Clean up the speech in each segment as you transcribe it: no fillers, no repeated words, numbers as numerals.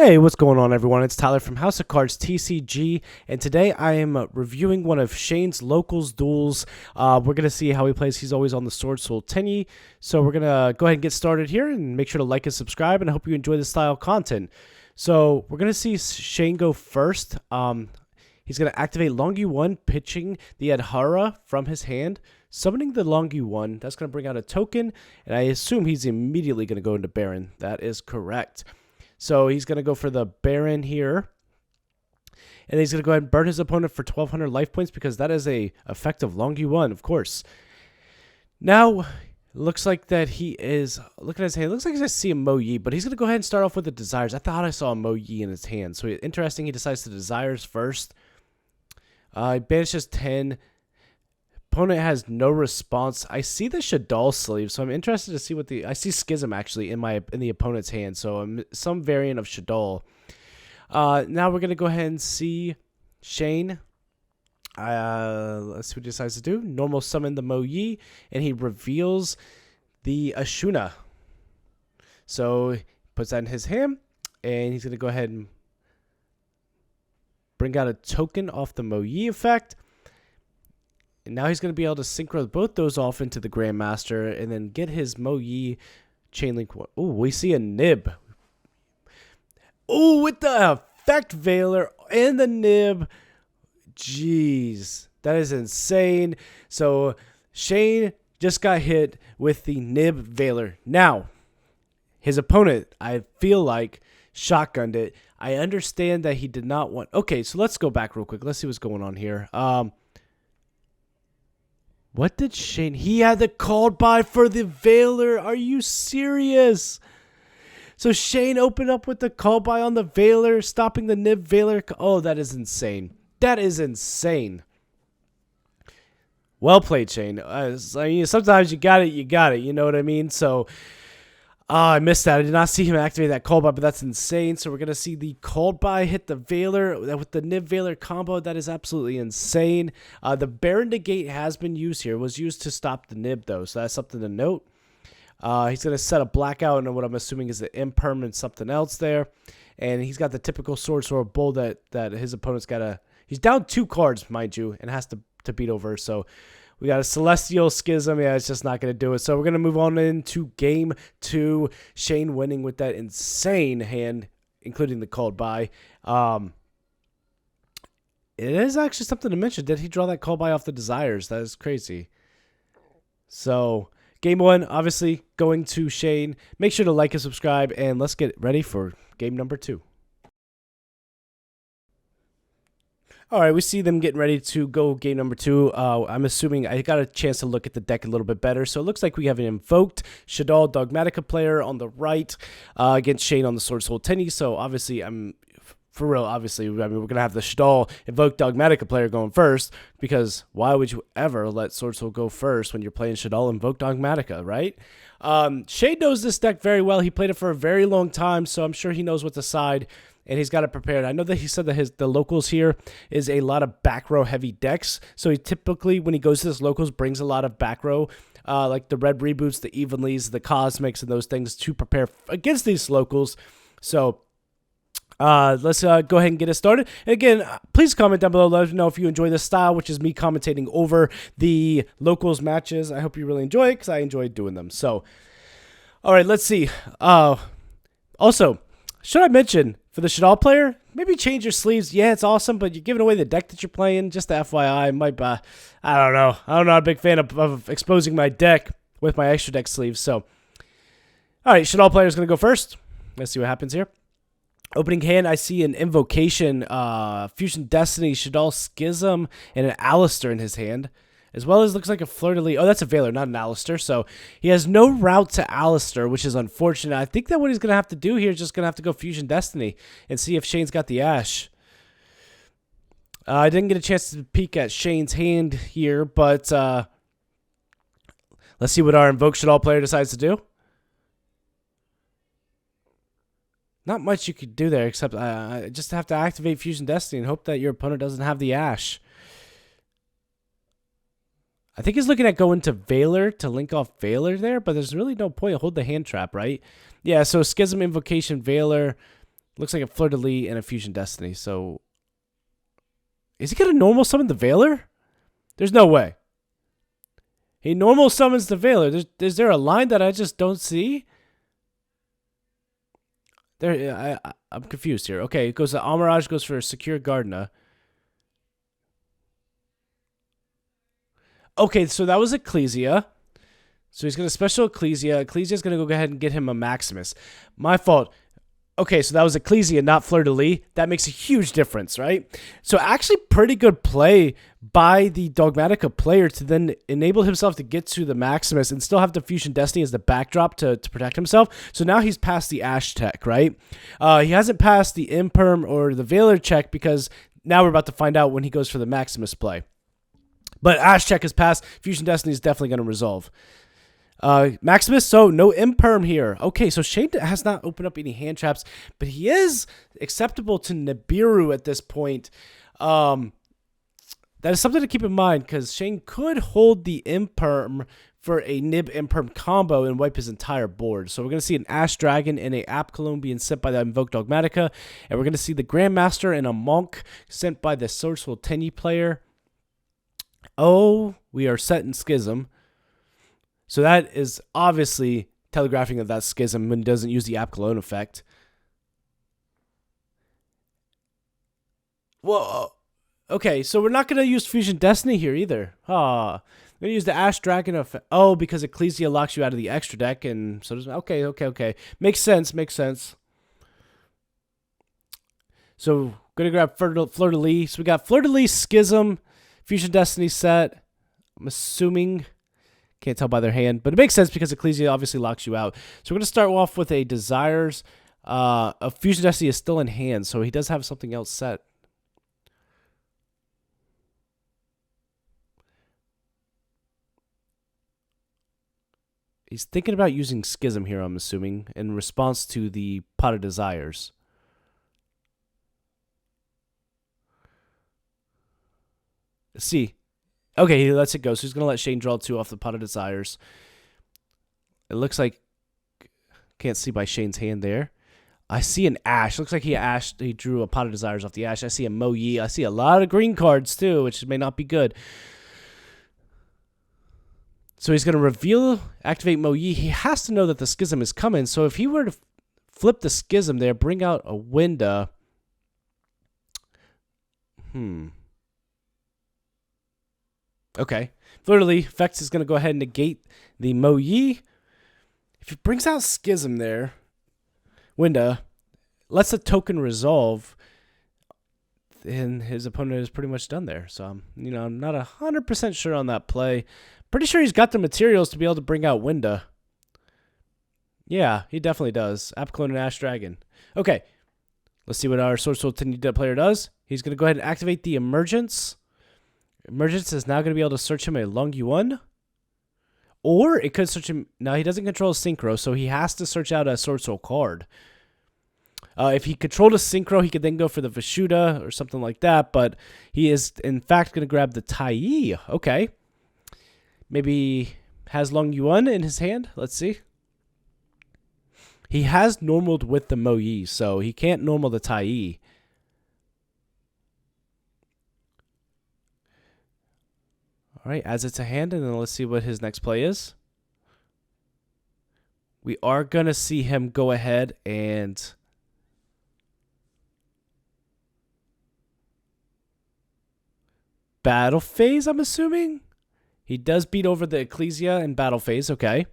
Hey, what's going on, everyone? It's Tyler from House of Cards TCG, and today I am reviewing one of Shane's locals duels. We're going to see how he plays. He's always on the Swordsoul Tenyi, so we're going to go ahead and get started here, and make sure to like and subscribe, and I hope you enjoy this style of content. So we're going to see Shane go first. He's going to activate Longi 1, pitching the Adhara from his hand, summoning the Longi 1. That's going to bring out a token, and I assume he's immediately going to go into Baron. That is correct. So he's going to go for the Baron here. And he's going to go ahead and burn his opponent for 1,200 life points because that is a effect of Longi 1, of course. Now, looks like that he is, look at his hand, looks like he's going to see a Mo Yi, but he's going to go ahead and start off with the Desires. I thought I saw a Mo Yi in his hand. So interesting, he decides the Desires first. He banishes 10. Opponent has no response. I see the Shaddol sleeve, so I'm interested to see what I see Schism actually in the opponent's hand, so some variant of Shaddol. Now we're gonna go ahead and see Shane. Let's see what he decides to do. Normal summon the Mo Yi, and he reveals the Ashuna. So he puts that in his hand, and he's gonna go ahead and bring out a token off the Mo Yi effect. And now he's going to be able to synchro both those off into the Grandmaster and then get his Mo Yi chain link. Oh, we see a nib. Oh, with the effect Veiler and the nib. Jeez, that is insane. So Shane just got hit with the nib Veiler. Now, his opponent, I feel like, shotgunned it. I understand that he did not want... Okay, so let's go back real quick. Let's see what's going on here. What did Shane... He had the called by for the Veiler. Are you serious? So Shane opened up with the call by on the Veiler, stopping the nib Veiler. Oh, that is insane. That is insane. Well played, Shane. I mean, sometimes you got it, you got it. You know what I mean? So... I missed that. I did not see him activate that call by, but that's insane. So we're going to see the called by hit the Veiler with the nib Veiler combo. That is absolutely insane. The Baron negate has been used here. It was used to stop the nib, though, so that's something to note. He's going to set a blackout and what I'm assuming is the impermanent something else there. And he's got the typical Swordsoul Bull that his opponent's got to... He's down 2 cards, mind you, and has to beat over, so... We got a Celestial Schism. Yeah, it's just not going to do it. So we're going to move on into Game 2. Shane winning with that insane hand, including the called by. It is actually something to mention. Did he draw that call by off the Desires? That is crazy. So, Game 1, obviously, going to Shane. Make sure to like and subscribe, and let's get ready for Game number 2. All right, we see them getting ready to go game number 2. I'm assuming I got a chance to look at the deck a little bit better. So it looks like we have an Invoked Shaddol Dogmatika player on the right against Shane on the Swordsoul Tenyi. So obviously, for real, obviously, I mean, we're going to have the Shaddol Invoked Dogmatika player going first, because why would you ever let Swordsoul go first when you're playing Shaddol Invoked Dogmatika, right? Shane knows this deck very well. He played it for a very long time, so I'm sure he knows what to side. And he's got it prepared. I know that he said that the locals here is a lot of back row heavy decks. So he typically, when he goes to this locals, brings a lot of back row, like the red reboots, the evenlies, the cosmics, and those things to prepare against these locals. So let's go ahead and get it started. And again, please comment down below. Let us know if you enjoy this style, which is me commentating over the locals matches. I hope you really enjoy it because I enjoy doing them. So, all right, let's see. Also, should I mention, for the Shaddol player, maybe change your sleeves. Yeah, it's awesome, but you're giving away the deck that you're playing. Just the FYI, I don't know. I'm not a big fan of exposing my deck with my extra deck sleeves. So, all right, Shaddol player is going to go first. Let's see what happens here. Opening hand, I see an Invocation, Fusion Destiny, Shaddol Schism, and an Alistair in his hand. As well as looks like a Fleur-de-Lis. Oh, that's a Veiler, not an Alistair. So he has no route to Alistair, which is unfortunate. I think that what he's going to have to do here is just going to have to go Fusion Destiny and see if Shane's got the Ash. I didn't get a chance to peek at Shane's hand here, but let's see what our Invoked Shaddol player decides to do. Not much you could do there, except just have to activate Fusion Destiny and hope that your opponent doesn't have the Ash. I think he's looking at going to Veiler to link off Veiler there, but there's really no point. Hold the hand trap, right? Yeah, so Schism, Invocation, Veiler. Looks like a fleur-de-lis and a fusion destiny. So, is he gonna normal summon the Veiler? There's no way. He normal summons the Veiler. Is there a line that I just don't see? I'm confused here. Okay, it goes to Amaraj, goes for a secure Gardena. Okay, so that was Ecclesia. So he's going to special Ecclesia. Ecclesia's going to go ahead and get him a Maximus. My fault. Okay, so that was Ecclesia, not Fleur-de-Lis. That makes a huge difference, right? So actually pretty good play by the Dogmatika player to then enable himself to get to the Maximus and still have the Fusion Destiny as the backdrop to protect himself. So now he's past the Ash tech, right? He hasn't passed the Imperm or the Veiler check because now we're about to find out when he goes for the Maximus play. But Ash check is passed. Fusion Destiny is definitely going to resolve. Maximus, so no Imperm here. Okay, so Shane has not opened up any hand traps, but he is acceptable to Nibiru at this point. That is something to keep in mind because Shane could hold the Imperm for a Nib Imperm combo and wipe his entire board. So we're going to see an Ash Dragon and a App Cologne being sent by the Invoked Dogmatika, and we're going to see the Grandmaster and a Monk sent by the Swordsoul Tenyi player. Oh, we are set in Schism. So that is obviously telegraphing of that Schism when it doesn't use the App Cologne effect. Well, okay, so we're not going to use Fusion Destiny here either. We're going to use the Ash Dragon effect. Oh, because Ecclesia locks you out of the extra deck, and so does... Okay. Makes sense. So, going to grab Fleur-de-Lis. So we got Fleur-de-Lis, Schism, Fusion Destiny set. I'm assuming... Can't tell by their hand, but it makes sense because Ecclesia obviously locks you out. So we're going to start off with a Desires. A Fusion Destiny is still in hand, so he does have something else set. He's thinking about using Schism here, I'm assuming, in response to the Pot of Desires. Let's see. Okay, he lets it go. So he's going to let Shane draw 2 off the Pot of Desires. It looks like... Can't see by Shane's hand there. I see an Ash. Looks like he drew a Pot of Desires off the Ash. I see a Mo Yi. I see a lot of green cards too, which may not be good. So he's going to reveal, activate Mo Yi. He has to know that the Schism is coming. So if he were to flip the Schism there, bring out a Winda... Okay. Fleur-de-Lis, effect is going to go ahead and negate the Mo Yi. If he brings out Schism there, Winda, lets the token resolve, then his opponent is pretty much done there. So, I'm not 100% sure on that play. Pretty sure he's got the materials to be able to bring out Winda. Yeah, he definitely does. App Cologne and Ash Dragon. Okay. Let's see what our Swordsoul Tenyi player does. He's going to go ahead and activate the Emergence. Emergence is now going to be able to search him a Long Yuan. Or it could search him... Now, he doesn't control Synchro, so he has to search out a Swordsoul card. If he controlled a Synchro, he could then go for the Vishuddha or something like that. But he is, in fact, going to grab the Tenyi. Okay. Maybe has Long Yuan in his hand. Let's see. He has normaled with the Mo Yi, so he can't normal the Tenyi. All right, as it's a hand, and then let's see what his next play is. We are going to see him go ahead and... Battle phase, I'm assuming? He does beat over the Ecclesia in battle phase, okay.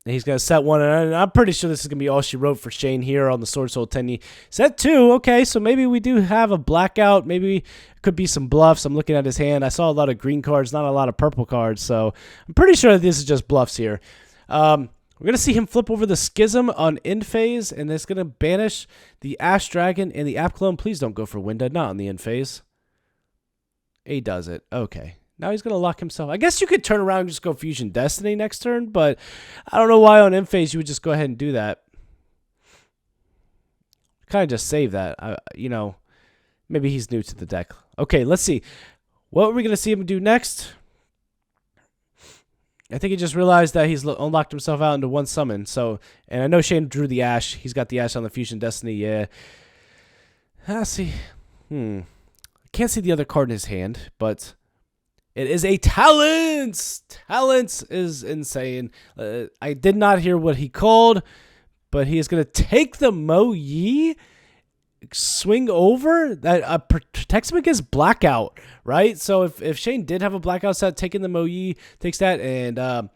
And he's going to set 1, and I'm pretty sure this is going to be all she wrote for Shane here on the Swordsoul Tenyi. Set 2, okay, so maybe we do have a blackout. Maybe it could be some bluffs. I'm looking at his hand. I saw a lot of green cards, not a lot of purple cards, so I'm pretty sure this is just bluffs here. We're going to see him flip over the Schism on end phase, and it's going to banish the Ash Dragon and the App Cologne. Please don't go for Winda, not on the end phase. He does it. Okay. Now he's going to lock himself. I guess you could turn around and just go Fusion Destiny next turn, but I don't know why on end phase you would just go ahead and do that. Kind of just save that. Maybe he's new to the deck. Okay, let's see. What are we going to see him do next? I think he just realized that he's unlocked himself out into one summon. So, and I know Shane drew the Ash. He's got the Ash on the Fusion Destiny. Yeah. See. I can't see the other card in his hand, but it is a Talents. Talents is insane. I did not hear what he called, but he is going to take the Mo Yi, swing over. That protects him against Blackout, right? So if Shane did have a Blackout set, taking the Mo Yi takes that, and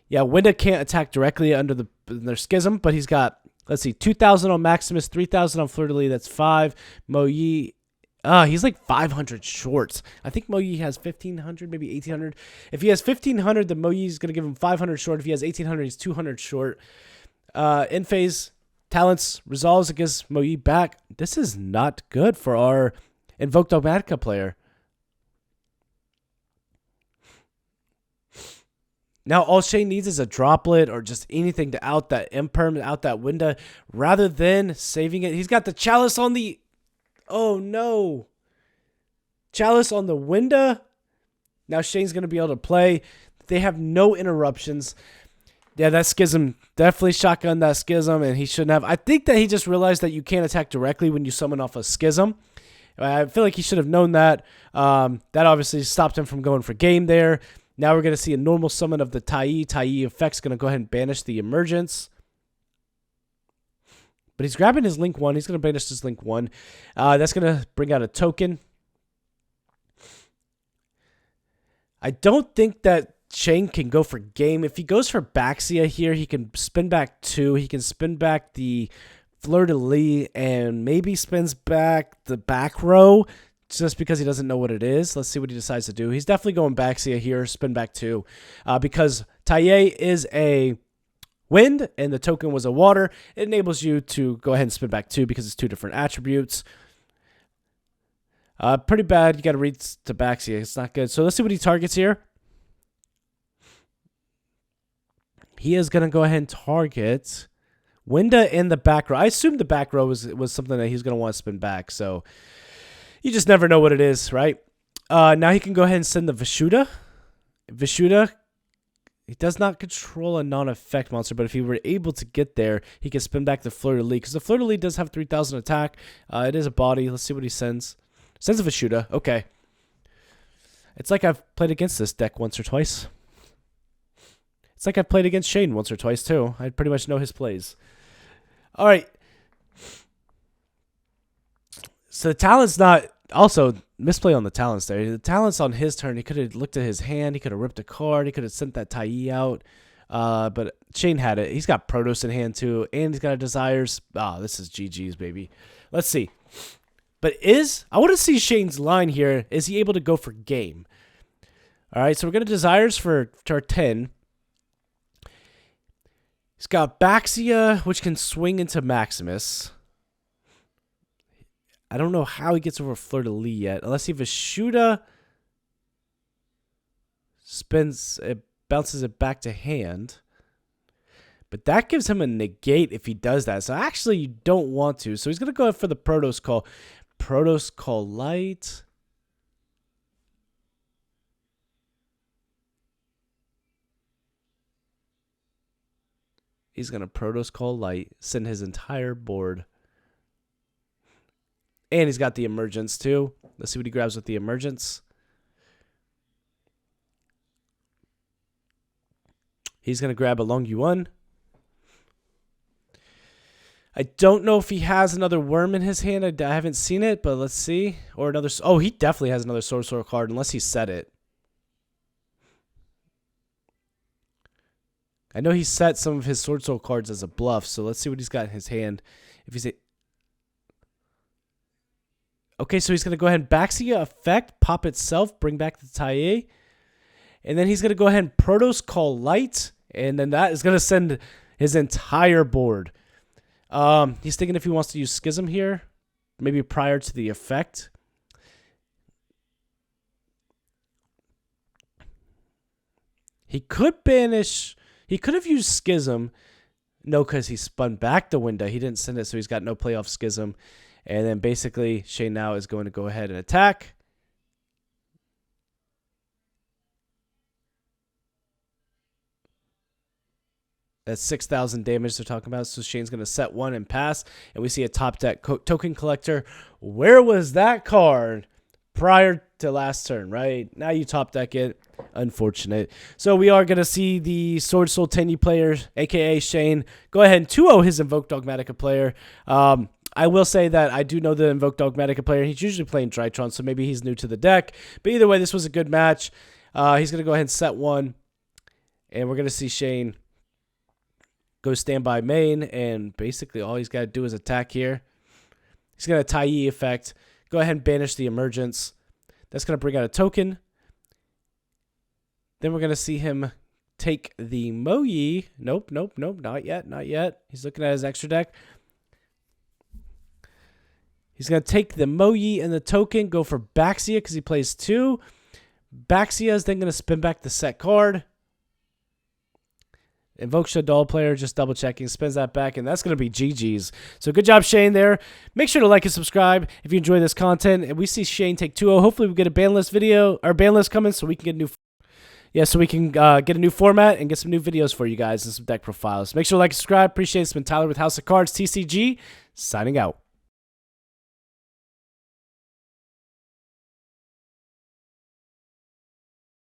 yeah, Winda can't attack directly under their Schism, but he's got, let's see, 2,000 on Maximus, 3,000 on Fleur-de-Lis, that's 5. Mo Yi, he's like 500 short. I think Mo Yi has 1,500, maybe 1,800. If he has 1,500, then Mo Yi is going to give him 500 short. If he has 1,800, he's 200 short. In phase, Talents resolves against Mo Yi back. This is not good for our Invoked Dogmatika player. Now, all Shane needs is a droplet or just anything to out that imperm, out that window, rather than saving it. He's got the Chalice on the... Oh, no. Chalice on the window. Now Shane's going to be able to play. They have no interruptions. Yeah, that Schism, definitely shotgun that Schism, and he shouldn't have. I think that he just realized that you can't attack directly when you summon off a Schism. I feel like he should have known that. That obviously stopped him from going for game there. Now we're going to see a normal summon of the Tenyi. Tenyi effect's going to go ahead and banish the Emergence. But he's grabbing his Link 1. He's going to banish his Link 1. That's going to bring out a token. I don't think that Shane can go for game. If he goes for Baxia here, he can spin back 2. He can spin back the Fleur-de-Lis and maybe spins back the back row just because he doesn't know what it is. Let's see what he decides to do. He's definitely going Baxia here, spin back 2, because Tenyi is a wind and the token was a water. It enables you to go ahead and spin back 2 because it's 2 different attributes. Pretty bad. You got to read to Baxia. It's not good. So let's see what he targets here. He is going to go ahead and target Winda in the back row. I assumed the back row was something that he's going to want to spin back. So you just never know what it is, right? Now he can go ahead and send the Vishuda. Vishuda, he does not control a non-effect monster, but if he were able to get there, he can spin back the Fleur-de-Lis. Because the Fleur-de-Lis does have 3,000 attack. It is a body. Let's see what he sends. Sends a Vishuda. Okay. It's like I've played against this deck once or twice. It's like I've played against Shane once or twice, too. I pretty much know his plays. All right. So the Talent's not... Also, misplay on the Talents there. The Talent's on his turn. He could have looked at his hand. He could have ripped a card. He could have sent that Tenyi out. But Shane had it. He's got Protos in hand, too. And he's got a Desires. This is GG's, baby. Let's see. But I want to see Shane's line here. Is he able to go for game? All right, so we're going to Desires for our 10. He's got Baxia, which can swing into Maximus. I don't know how he gets over Fleur-de-Lis yet. Unless he Vishuda spins it, bounces it back to hand. But that gives him a negate if he does that. So actually you don't want to. So he's going to go for the Protos Call. Protos Call Light. He's going to Protos Call Light, send his entire board. And he's got the Emergence, too. Let's see what he grabs with the Emergence. He's going to grab a Long Yuan. I don't know if he has another worm in his hand. I haven't seen it, but let's see. Or another... Oh, he definitely has another Swordsoul card, unless he set it. I know he set some of his Swordsoul cards as a bluff, so let's see what he's got in his hand. If he's okay, so he's going to go ahead and Baxia effect, pop itself, bring back the Tenyi. And then he's going to go ahead and Protos Call Light, and then that is going to send his entire board. He's thinking if he wants to use Schism here, maybe prior to the effect. He could banish... He could have used Schism. No, because he spun back the window. He didn't send it, so he's got no playoff Schism. And then basically, Shane now is going to go ahead and attack. That's 6,000 damage they're talking about. So Shane's going to set one and pass. And we see a top deck token collector. Where was that card prior to last turn, right? Now you top deck it. Unfortunate. So we are going to see the Swordsoul Tenyi player, a.k.a. Shane, go ahead and 2-0 his Invoked Dogmatika player. I will say that I do know the Invoked Dogmatika player. He's usually playing Drytron, so maybe he's new to the deck. But either way, this was a good match. He's going to go ahead and set one. And we're going to see Shane go standby main, and basically all he's got to do is attack here. He's going to Tenyi effect. Go ahead and banish the emergence. That's going to bring out a token. Then we're going to see him take the Moyi. Nope, not yet. He's looking at his extra deck. He's going to take the Moyi and the token, go for Baxia because he plays 2. Baxia is then going to spin back the set card. Invoke Shaddol player, just double checking, spins that back, and that's going to be GG's. So good job, Shane, there. Make sure to like and subscribe if you enjoy this content. And we see Shane take 2-0. Hopefully we get a ban list video, or ban list coming, so we can get a new... Yeah, so we can get a new format and get some new videos for you guys and some deck profiles. Make sure to like and subscribe. Appreciate it. It's been Tyler with House of Cards, TCG, signing out.